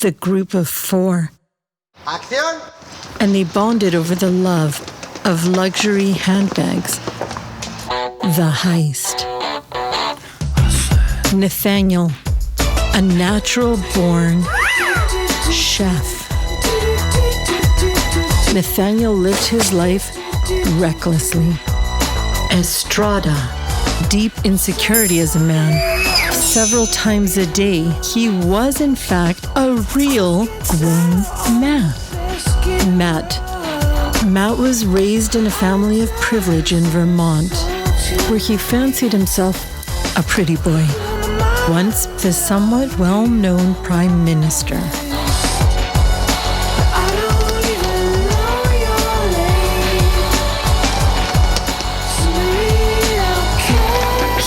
the group of four. Acción! And they bonded over the love of luxury handbags. The Heist. Nathaniel, a natural-born chef. Nathaniel lived his life recklessly. Estrada, deep insecurity as a man. Several times a day, he was in fact a real grown man. Matt was raised in a family of privilege in Vermont, where he fancied himself a pretty boy. Once the somewhat well-known prime minister.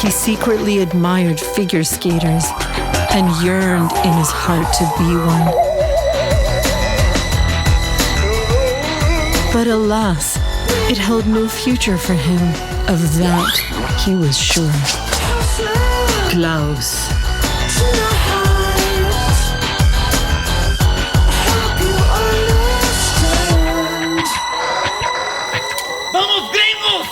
He secretly admired figure skaters and yearned in his heart to be one. But alas, it held no future for him. Of that, he was sure. Klaus. ¡Vamos, gringos!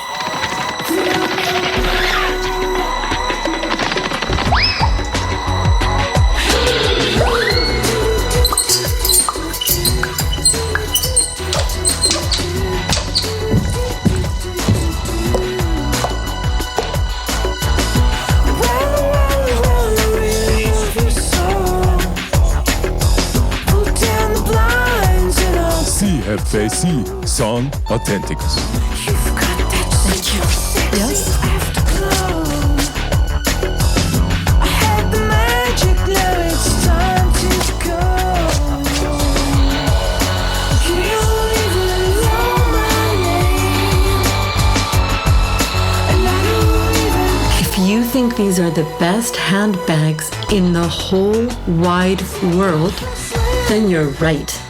CFAC son auténticos. Thank you. Yes? If you think these are the best handbags in the whole wide world, then you're right.